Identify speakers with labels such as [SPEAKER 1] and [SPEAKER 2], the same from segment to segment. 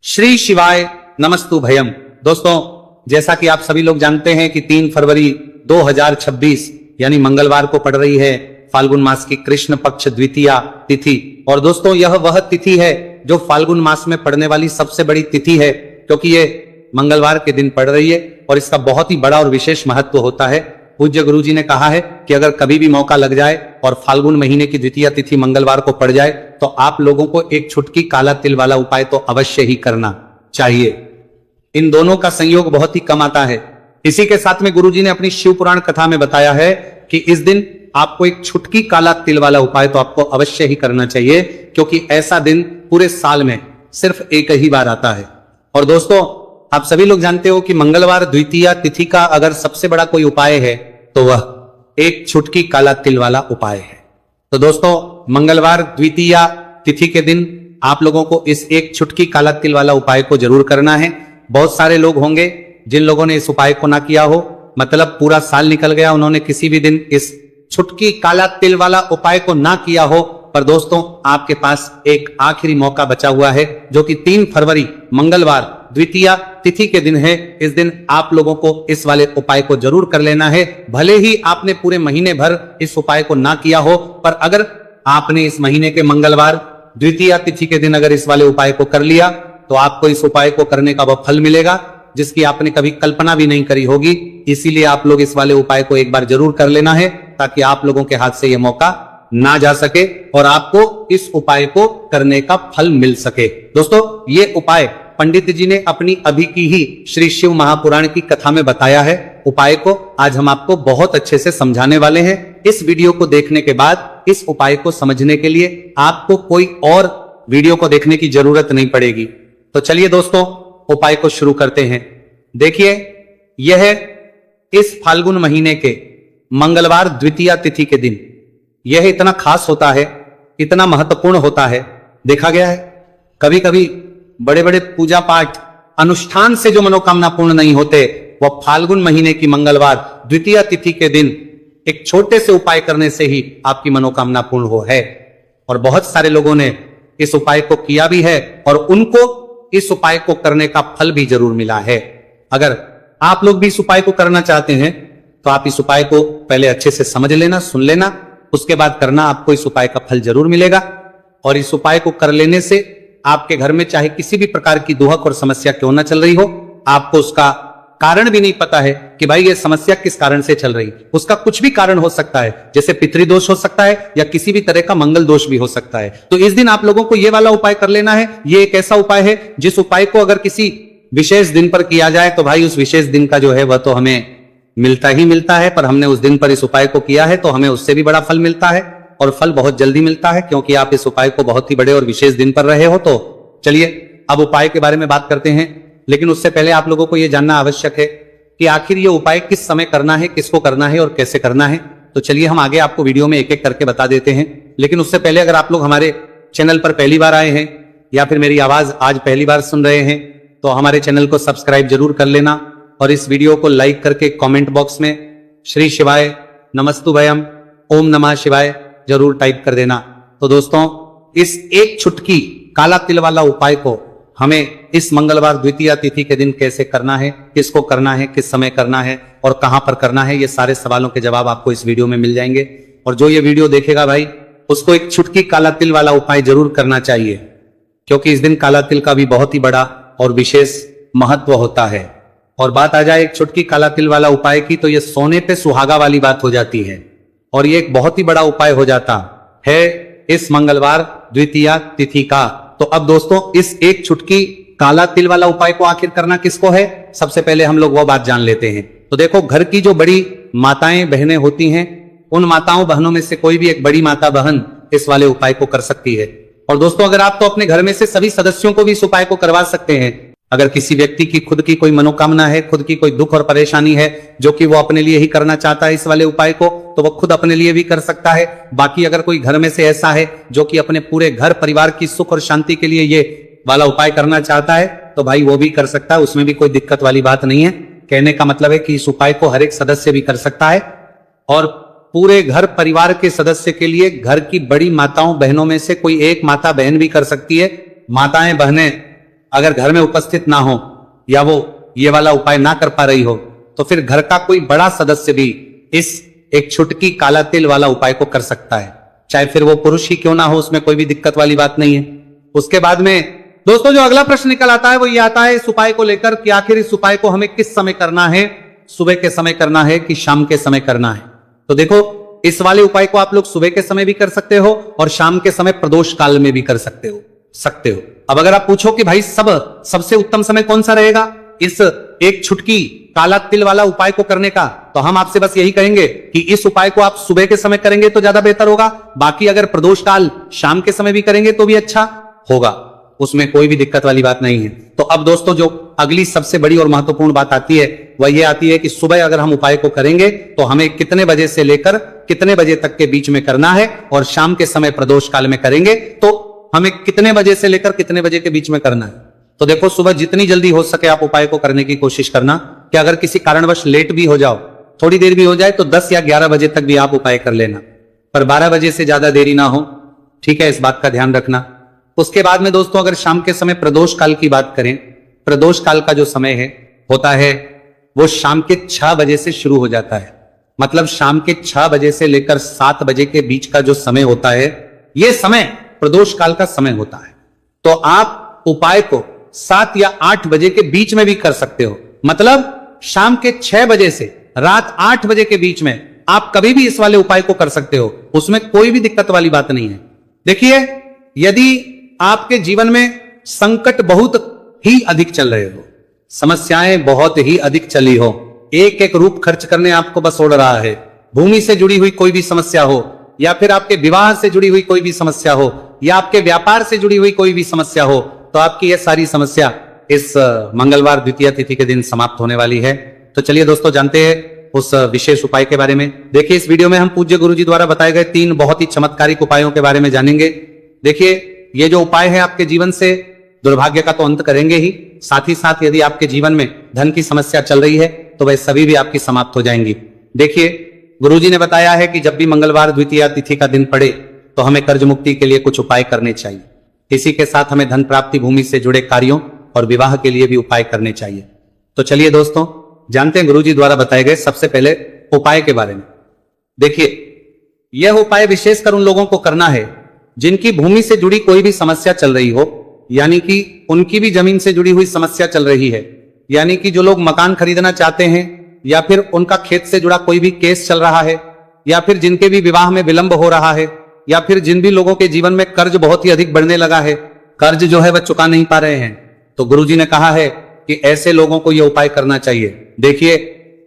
[SPEAKER 1] श्री शिवाय नमस्तु भयम। दोस्तों, जैसा कि आप सभी लोग जानते हैं कि 3 फरवरी 2026 यानी मंगलवार को पड़ रही है फाल्गुन मास की कृष्ण पक्ष द्वितीया तिथि। और दोस्तों, यह वह तिथि है जो फाल्गुन मास में पड़ने वाली सबसे बड़ी तिथि है, क्योंकि ये मंगलवार के दिन पड़ रही है और इसका बहुत ही बड़ा और विशेष महत्व होता है। पूज्य गुरु जी ने कहा है कि अगर कभी भी मौका लग जाए और फाल्गुन महीने की द्वितीय तिथि मंगलवार को पड़ जाए तो आप लोगों को एक छुटकी काला तिल वाला उपाय तो अवश्य ही करना चाहिए। इन दोनों का संयोग बहुत ही कम आता है। इसी के साथ में गुरु जी ने अपनी शिव पुराण कथा में बताया है कि इस दिन आपको एक छुटकी काला तिल वाला उपाय तो आपको अवश्य ही करना चाहिए, क्योंकि ऐसा दिन पूरे साल में सिर्फ एक ही बार आता है। और दोस्तों, आप सभी लोग जानते हो कि मंगलवार द्वितीया तिथि का अगर सबसे बड़ा कोई उपाय है तो वह एक छुटकी काला तिल वाला उपाय है। तो दोस्तों, मंगलवार द्वितीया तिथि के दिन आप लोगों को इस एक छुटकी काला तिल वाला उपाय को जरूर करना है। बहुत सारे लोग होंगे जिन लोगों ने इस उपाय को ना किया हो, मतलब पूरा साल निकल गया, उन्होंने किसी भी दिन इस छुटकी काला तिल वाला उपाय को ना किया हो। पर दोस्तों, आपके पास एक आखिरी मौका बचा हुआ है, जो कि 3 फरवरी मंगलवार द्वितीया तिथि के दिन है। इस दिन आप लोगों को इस वाले उपाय को जरूर कर लेना है। भले ही आपने पूरे महीने भर इस उपाय को ना किया हो, पर अगर आपने इस महीने के मंगलवार द्वितीया तिथि के दिन अगर इस वाले उपाय को कर लिया तो आपको इस उपाय को करने का वह फल मिलेगा जिसकी आपने कभी कल्पना भी नहीं करी होगी। इसीलिए आप लोग इस वाले उपाय को एक बार जरूर कर लेना है, ताकि आप लोगों के हाथ से यह मौका ना जा सके और आपको इस उपाय को करने का फल मिल सके। दोस्तों, ये उपाय पंडित जी ने अपनी अभी की ही श्री शिव महापुराण की कथा में बताया है। उपाय को आज हम आपको बहुत अच्छे से समझाने वाले हैं। इस वीडियो को देखने के बाद इस उपाय को समझने के लिए आपको कोई और वीडियो को देखने की जरूरत नहीं पड़ेगी। तो चलिए दोस्तों, उपाय को शुरू करते हैं। देखिए, यह इस फाल्गुन महीने के मंगलवार द्वितीया तिथि के दिन यह इतना खास होता है, इतना महत्वपूर्ण होता है। देखा गया है कभी कभी बड़े बड़े पूजा पाठ अनुष्ठान से जो मनोकामना पूर्ण नहीं होते, वह फाल्गुन महीने की मंगलवार द्वितीया तिथि के दिन एक छोटे से उपाय करने से ही आपकी मनोकामना पूर्ण हो है। और बहुत सारे लोगों ने इस उपाय को किया भी है और उनको इस उपाय को करने का फल भी जरूर मिला है। अगर आप लोग भी इस उपाय को करना चाहते हैं तो आप इस उपाय को पहले अच्छे से समझ लेना, सुन लेना, उसके बाद करना। आपको इस उपाय का फल जरूर मिलेगा। और इस उपाय को कर लेने से आपके घर में चाहे किसी भी प्रकार की दुहक और समस्या क्यों ना चल रही हो, आपको उसका कारण भी नहीं पता है कि भाई ये समस्या किस कारण से चल रही, उसका कुछ भी कारण हो सकता है, जैसे पितृदोष हो सकता है या किसी भी तरह का मंगल दोष भी हो सकता है। तो इस दिन आप लोगों को ये वाला उपाय कर लेना है। ये एक ऐसा उपाय है जिस उपाय को अगर किसी विशेष दिन पर किया जाए तो भाई उस विशेष दिन का जो है वह तो हमें मिलता ही मिलता है। पर हमने उस दिन पर इस उपाय को किया है तो हमें उससे भी बड़ा फल मिलता है, और फल बहुत जल्दी मिलता है, क्योंकि आप इस उपाय को बहुत ही बड़े और विशेष दिन पर रहे हो। तो चलिए अब उपाय के बारे में बात करते हैं। लेकिन उससे पहले आप लोगों को यह जानना आवश्यक है कि आखिर ये उपाय किस समय करना है, किसको करना है और कैसे करना है। तो चलिए हम आगे आपको वीडियो में एक एक करके बता देते हैं। लेकिन उससे पहले अगर आप लोग हमारे चैनल पर पहली बार आए हैं या फिर मेरी आवाज आज पहली बार सुन रहे हैं तो हमारे चैनल को सब्सक्राइब जरूर कर लेना और इस वीडियो को लाइक करके कमेंट बॉक्स में श्री शिवाय नमस्तु भयम ओम नमः शिवाय जरूर टाइप कर देना। तो दोस्तों, इस एक छुटकी काला तिल वाला उपाय को हमें इस मंगलवार द्वितीया तिथि के दिन कैसे करना है, किसको करना है, किस समय करना है और कहां पर करना है, ये सारे सवालों के जवाब आपको इस वीडियो में मिल जाएंगे। और जो ये वीडियो देखेगा भाई, उसको एक छुटकी काला तिल वाला उपाय जरूर करना चाहिए, क्योंकि इस दिन काला तिल का भी बहुत ही बड़ा और विशेष महत्व होता है। और बात आ जाए एक छुटकी काला तिल वाला उपाय की, तो ये सोने पे सुहागा वाली बात हो जाती है और ये एक बहुत ही बड़ा उपाय हो जाता है इस मंगलवार द्वितीया तिथि का। तो अब दोस्तों, इस एक छुटकी काला तिल वाला उपाय को आखिर करना किसको है, सबसे पहले हम लोग वो बात जान लेते हैं। तो देखो, घर की जो बड़ी माताएं बहनें होती हैं, उन माताओं बहनों में से कोई भी एक बड़ी माता बहन इस वाले उपाय को कर सकती है। और दोस्तों, अगर आप तो अपने घर में से सभी सदस्यों को भी इस उपाय को करवा सकते हैं। अगर किसी व्यक्ति की खुद की कोई मनोकामना है, खुद की कोई दुख और परेशानी है जो कि वो अपने लिए ही करना चाहता है इस वाले उपाय को, तो वो खुद अपने लिए भी कर सकता है। बाकी अगर कोई घर में से ऐसा है जो कि अपने पूरे घर परिवार की सुख और शांति के लिए ये वाला उपाय करना चाहता है, तो भाई वो भी कर सकता है, उसमें भी कोई दिक्कत वाली बात नहीं है। कहने का मतलब है कि इस उपाय को हर एक सदस्य भी कर सकता है और पूरे घर परिवार के सदस्य के लिए घर की बड़ी माताओं बहनों में से कोई एक माता बहन भी कर सकती है। माताएं बहनें अगर घर में उपस्थित ना हो या वो ये वाला उपाय ना कर पा रही हो, तो फिर घर का कोई बड़ा सदस्य भी इस एक छुटकी काला तिल वाला उपाय को कर सकता है, चाहे फिर वो पुरुष ही क्यों ना हो, उसमें कोई भी दिक्कत वाली बात नहीं है। उसके बाद में दोस्तों जो अगला प्रश्न निकल आता है वो ये आता है इस उपाय को लेकर कि आखिर इस उपाय को हमें किस समय करना है, सुबह के समय करना है कि शाम के समय करना है। तो देखो इस वाले उपाय को आप लोग सुबह के समय भी कर सकते हो और शाम के समय प्रदोष काल में भी कर सकते हो। अब अगर आप पूछो कि भाई सबसे उत्तम समय कौन सा रहेगा इस एक छुटकी काला तिल वाला उपाय को करने का, तो हम आपसे बस यही कहेंगे कि इस उपाय को आप सुबह के समय करेंगे तो ज्यादा बेहतर होगा। बाकी अगर प्रदोष काल शाम के समय भी करेंगे तो भी अच्छा होगा, उसमें कोई भी दिक्कत वाली बात नहीं है। तो अब दोस्तों जो अगली सबसे बड़ी और महत्वपूर्ण बात आती है वह यह आती है कि सुबह अगर हम उपाय को करेंगे तो हमें कितने बजे से लेकर कितने बजे तक के बीच में करना है, और शाम के समय प्रदोष काल में करेंगे तो हमें कितने बजे से लेकर कितने बजे के बीच में करना है। तो देखो सुबह जितनी जल्दी हो सके आप उपाय को करने की कोशिश करना, कि अगर किसी कारणवश लेट भी हो जाओ, थोड़ी देर भी हो जाए, तो 10 या 11 बजे तक भी आप उपाय कर लेना, पर 12 बजे से ज्यादा देरी ना हो, ठीक है, इस बात का ध्यान रखना। उसके बाद में दोस्तों अगर शाम के समय प्रदोष काल की बात करें, प्रदोष काल का जो समय होता है वो शाम के 6 बजे से शुरू हो जाता है। मतलब शाम के 6 बजे से लेकर 7 बजे के बीच का जो समय होता है, यह समय प्रदोष काल का समय होता है। तो आप उपाय को 7 या 8 बजे के बीच में भी कर सकते हो। मतलब शाम के 6 बजे से रात 8 बजे के बीच में आप कभी भी इस वाले उपाय को कर सकते हो, उसमें कोई भी दिक्कत वाली बात नहीं है। देखिए यदि आपके जीवन में संकट बहुत ही अधिक चल रहे हो, समस्याएं बहुत ही अधिक चली हो, एक एक रूप खर्च करने आपको बस ओढ़ रहा है, भूमि से जुड़ी हुई कोई भी समस्या हो, या फिर आपके विवाह से जुड़ी हुई कोई भी समस्या हो, या आपके व्यापार से जुड़ी हुई कोई भी समस्या हो, तो आपकी यह सारी समस्या इस मंगलवार द्वितीया तिथि के दिन समाप्त होने वाली है। तो चलिए दोस्तों जानते हैं उस विशेष उपाय के बारे में। देखिए इस वीडियो में हम पूज्य गुरुजी द्वारा बताए गए 3 बहुत ही चमत्कारिक उपायों के बारे में जानेंगे। देखिए ये जो उपाय है आपके जीवन से दुर्भाग्य का तो अंत करेंगे ही, साथ ही साथ यदि आपके जीवन में धन की समस्या चल रही है तो वह सभी भी आपकी समाप्त हो जाएंगी। देखिए गुरुजी ने बताया है कि जब भी मंगलवार द्वितीया तिथि का दिन पड़े तो हमें कर्ज मुक्ति के लिए कुछ उपाय करने चाहिए। इसी के साथ हमें धन प्राप्ति, भूमि से जुड़े कार्यों और विवाह के लिए भी उपाय करने चाहिए। तो चलिए दोस्तों जानते हैं गुरुजी द्वारा बताए गए सबसे पहले उपाय के बारे में। देखिए यह उपाय विशेषकर उन लोगों को करना है जिनकी भूमि से जुड़ी कोई भी समस्या चल रही हो, यानी कि उनकी भी जमीन से जुड़ी हुई समस्या चल रही है, यानी कि जो लोग मकान खरीदना चाहते हैं, या फिर उनका खेत से जुड़ा कोई भी केस चल रहा है, या फिर जिनके भी विवाह में विलंब हो रहा है, या फिर जिन भी लोगों के जीवन में कर्ज बहुत ही अधिक बढ़ने लगा है, कर्ज जो है वह चुका नहीं पा रहे हैं, तो गुरुजी ने कहा है कि ऐसे लोगों को यह उपाय करना चाहिए। देखिए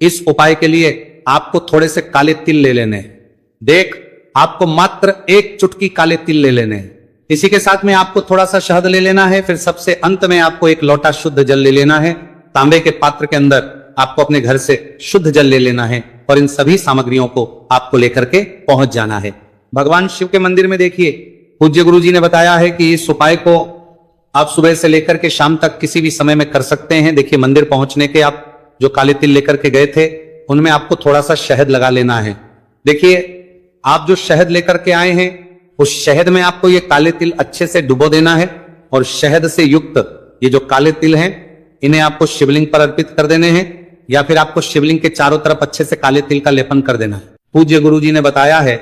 [SPEAKER 1] इस उपाय के लिए आपको थोड़े से काले तिल ले लेने हैं। देख आपको मात्र 1 चुटकी काले तिल ले लेने हैं। इसी के साथ में आपको थोड़ा सा शहद ले लेना है। फिर सबसे अंत में आपको 1 लोटा शुद्ध जल ले लेना है। तांबे के पात्र के अंदर आपको अपने घर से शुद्ध जल ले लेना है और इन सभी सामग्रियों को आपको लेकर के पहुंच जाना है भगवान शिव के मंदिर में। देखिए पूज्य गुरुजी ने बताया है कि इस उपाय को आप सुबह से लेकर के शाम तक किसी भी समय में कर सकते हैं। देखिए मंदिर पहुंचने के आप जो काले तिल लेकर के गए थे उनमें आपको थोड़ा सा शहद लगा लेना है। देखिए आप जो शहद लेकर के आए हैं उस शहद में आपको ये काले तिल अच्छे से डुबो देना है, और शहद से युक्त ये जो काले तिल हैं इन्हें आपको शिवलिंग पर अर्पित कर देने हैं, या फिर आपको शिवलिंग के चारों तरफ अच्छे से काले तिल का लेपन कर देना है। पूज्य गुरुजी ने बताया है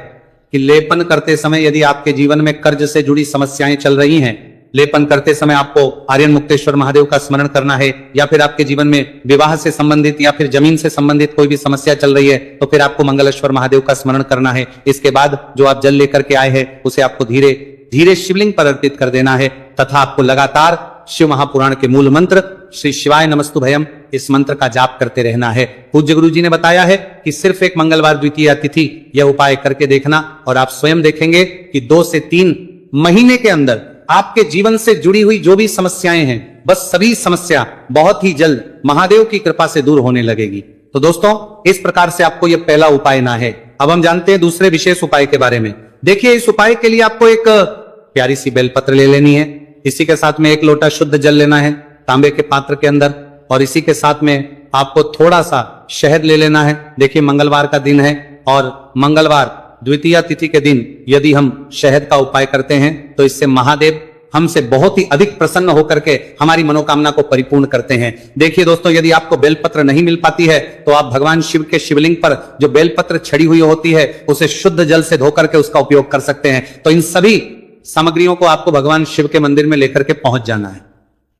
[SPEAKER 1] कि लेपन करते समय यदि आपके जीवन में कर्ज से जुड़ी समस्याएं चल रही हैं, लेपन करते समय आपको आर्यन मुक्तेश्वर महादेव का स्मरण करना है, या फिर आपके जीवन में विवाह से संबंधित या फिर जमीन से संबंधित कोई भी समस्या चल रही है तो फिर आपको मंगलेश्वर महादेव का स्मरण करना है। इसके बाद जो आप जल लेकर के आए हैं उसे आपको धीरे धीरे शिवलिंग पर अर्पित कर देना है, तथा आपको लगातार शिव महापुराण के मूल मंत्र श्री शिवाय नमस्तुभयम इस मंत्र का जाप करते रहना है। पूज्य गुरुजी ने बताया है कि सिर्फ एक मंगलवार द्वितीया तिथि यह उपाय करके देखना, और आप स्वयं देखेंगे कि 2 से 3 महीने के अंदर आपके जीवन से जुड़ी हुई जो भी समस्याएं हैं बस सभी समस्या बहुत ही जल्द महादेव की कृपा से दूर होने लगेगी। तो दोस्तों इस प्रकार से आपको यह पहला उपाय ना है। अब हम जानते हैं दूसरे विशेष उपाय के बारे में। देखिए इस उपाय के लिए आपको एक प्यारी सी बेलपत्र ले लेनी है। इसी के साथ में 1 लोटा शुद्ध जल लेना है तांबे के पात्र के अंदर, और इसी के साथ में आपको थोड़ा सा शहद ले लेना है। देखिए मंगलवार का दिन है, और मंगलवार द्वितीया तिथि के दिन यदि हम शहद का उपाय करते हैं तो इससे महादेव हमसे बहुत ही अधिक प्रसन्न होकर के हमारी मनोकामना को परिपूर्ण करते हैं। देखिए दोस्तों, यदि आपको बेलपत्र नहीं मिल पाती है तो आप भगवान शिव के शिवलिंग पर जो बेलपत्र छड़ी हुई होती है उसे शुद्ध जल से धोकर के उसका उपयोग कर सकते हैं। तो इन सभी सामग्रियों को आपको भगवान शिव के मंदिर में लेकर के पहुंच जाना है।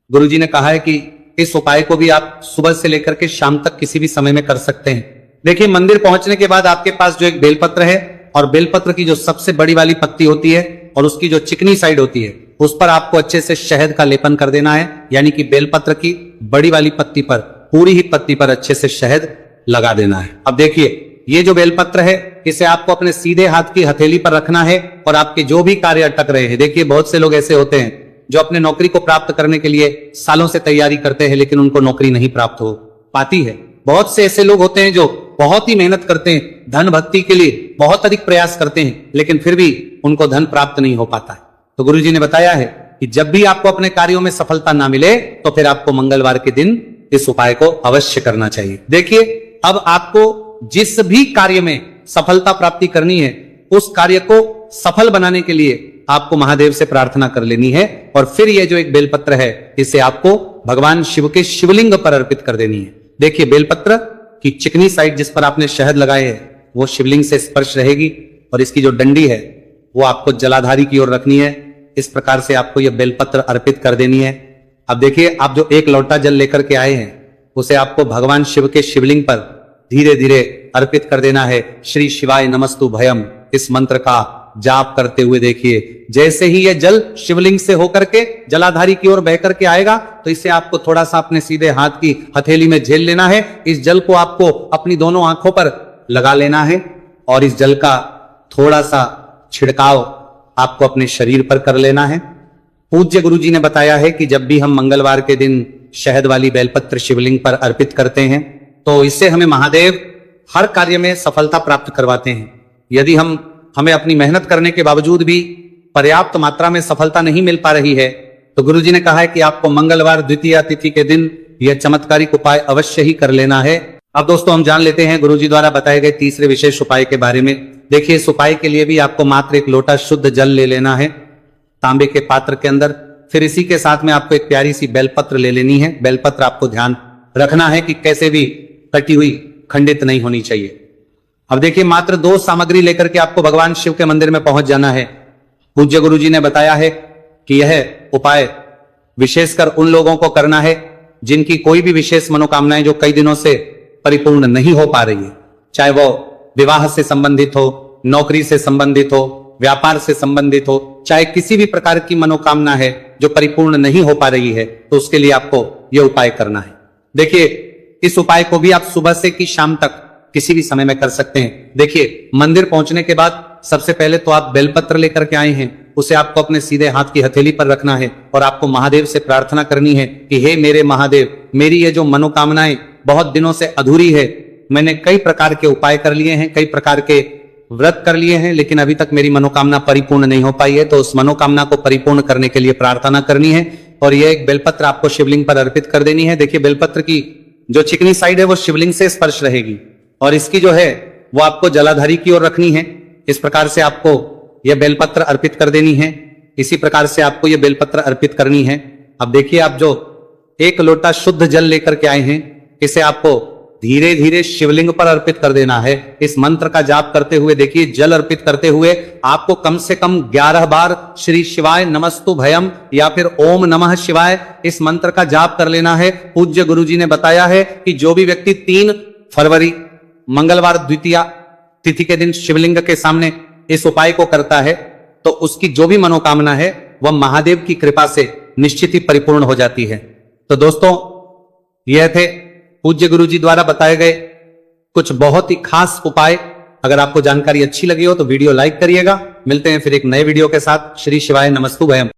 [SPEAKER 1] गुरुजी ने कहा है कि इस उपाय को भी आप सुबह से लेकर के शाम तक किसी भी समय में कर सकते हैं। देखिए, मंदिर पहुंचने के बाद आपके पास जो एक बेलपत्र है और बेलपत्र की जो सबसे बड़ी वाली पत्ती होती है और उसकी जो चिकनी साइड होती है उस पर आपको अच्छे से शहद का लेपन कर देना है। यानी कि बेलपत्र की बड़ी वाली पत्ती पर, पूरी ही पत्ती पर अच्छे से शहद लगा देना है। अब देखिए, ये जो बेलपत्र है इसे आपको अपने सीधे हाथ की हथेली पर रखना है और आपके जो भी कार्य अटक रहे हैं, देखिए बहुत से लोग ऐसे होते हैं जो अपने नौकरी को प्राप्त करने के लिए सालों से तैयारी करते हैं लेकिन उनको नौकरी नहीं प्राप्त हो पाती है। बहुत से ऐसे लोग होते हैं जो बहुत ही मेहनत करते हैं, धन भक्ति के लिए बहुत अधिक प्रयास करते हैं लेकिन फिर भी उनको धन प्राप्त नहीं हो पाता है। तो गुरुजी ने बताया है कि जब भी आपको अपने कार्यों में सफलता ना मिले तो फिर आपको मंगलवार के दिन इस उपाय को अवश्य करना चाहिए। देखिए, अब आपको जिस भी कार्य में सफलता प्राप्ति करनी है उस कार्य को सफल बनाने के लिए आपको महादेव से प्रार्थना कर लेनी है और फिर ये जो एक बेलपत्र है इसे आपको भगवान शिव के शिवलिंग पर अर्पित कर देनी है। देखिए, बेलपत्र की चिकनी साइड जिस पर आपने शहद लगाए है वो शिवलिंग से स्पर्श रहेगी और इसकी जो डंडी है वो आपको जलाधारी की ओर रखनी है। इस प्रकार से आपको यह बेलपत्र अर्पित कर देनी है। अब देखिए, आप जो एक लोटा जल लेकर के आए हैं उसे आपको भगवान शिव के शिवलिंग पर धीरे धीरे अर्पित कर देना है। श्री शिवाय नमस्तु भयम, इस मंत्र का जाप करते हुए देखिए, जैसे ही यह जल शिवलिंग से होकर के जलाधारी की ओर बह करके आएगा तो इसे आपको थोड़ा सा अपने सीधे हाथ की हथेली में झेल लेना है। इस जल को आपको अपनी दोनों आंखों पर लगा लेना है और इस जल का थोड़ा सा छिड़काव आपको अपने शरीर पर कर लेना है। पूज्य गुरुजी ने बताया है कि जब भी हम मंगलवार के दिन शहद वाली बेलपत्र शिवलिंग पर अर्पित करते हैं तो इससे हमें महादेव हर कार्य में सफलता प्राप्त करवाते हैं। यदि हमें अपनी मेहनत करने के बावजूद भी पर्याप्त मात्रा में सफलता नहीं मिल पा रही है तो गुरुजी ने कहा है कि आपको मंगलवार द्वितीया तिथि के दिन यह चमत्कारिक उपाय अवश्य ही कर लेना है। अब दोस्तों, हम जान लेते हैं गुरुजी द्वारा बताए गए तीसरे विशेष उपाय के बारे में। देखिए, इस उपाय के लिए भी आपको मात्र एक लोटा शुद्ध जल ले लेना है तांबे के पात्र के अंदर। फिर इसी के साथ में आपको एक प्यारी सी बेलपत्र ले लेनी है। बेलपत्र आपको ध्यान रखना है कि कैसे भी कटी हुई, खंडित नहीं होनी चाहिए। अब देखिए, मात्र 2 सामग्री लेकर के आपको भगवान शिव के मंदिर में पहुंच जाना है। पूज्य गुरुजी ने बताया है कि यह उपाय विशेषकर उन लोगों को करना है जिनकी कोई भी विशेष मनोकामनाएं जो कई दिनों से परिपूर्ण नहीं हो पा रही है, चाहे वो विवाह से संबंधित हो, नौकरी से संबंधित हो, व्यापार से संबंधित हो, चाहे किसी भी प्रकार की मनोकामना है जो परिपूर्ण नहीं हो पा रही है तो उसके लिए आपको यह उपाय करना है। देखिए, इस उपाय को भी आप सुबह से कि शाम तक किसी भी समय में कर सकते हैं। देखिए, मंदिर पहुंचने के बाद सबसे पहले तो आप बेलपत्र लेकर के आए हैं, उसे आपको अपने सीधे हाथ की हथेली पर रखना है और आपको महादेव से प्रार्थना करनी है कि हे मेरे महादेव, मेरी ये जो मनोकामनाएं बहुत दिनों से अधूरी है, मैंने कई प्रकार के उपाय कर लिए हैं, कई प्रकार के व्रत कर लिए हैं लेकिन अभी तक मेरी मनोकामना परिपूर्ण नहीं हो पाई है। तो उस मनोकामना को परिपूर्ण करने के लिए प्रार्थना करनी है और यह एक बेलपत्र आपको शिवलिंग पर अर्पित कर देनी है। देखिए, बेलपत्र की जो चिकनी साइड है वो शिवलिंग से स्पर्श रहेगी और इसकी जो है वो आपको जलाधारी की ओर रखनी है। इस प्रकार से आपको यह बेलपत्र अर्पित कर देनी है। इसी प्रकार से आपको यह बेलपत्र अर्पित करनी है। अब देखिए, आप जो एक लोटा शुद्ध जल लेकर के आए हैं इसे आपको धीरे धीरे शिवलिंग पर अर्पित कर देना है। इस मंत्र का जाप करते हुए देखिए, जल अर्पित करते हुए आपको कम से कम 11 बार श्री शिवाय नमस्तु भयम या फिर ओम नमः शिवाय इस मंत्र का जाप कर लेना है। पूज्य गुरुजी ने बताया है कि जो भी व्यक्ति 3 फरवरी मंगलवार द्वितीया तिथि के दिन शिवलिंग के सामने इस उपाय को करता है तो उसकी जो भी मनोकामना है वह महादेव की कृपा से निश्चित ही परिपूर्ण हो जाती है। तो दोस्तों, यह थे पूज्य गुरुजी द्वारा बताए गए कुछ बहुत ही खास उपाय। अगर आपको जानकारी अच्छी लगी हो तो वीडियो लाइक करिएगा। मिलते हैं फिर एक नए वीडियो के साथ। श्री शिवाय नमस्तु भयम।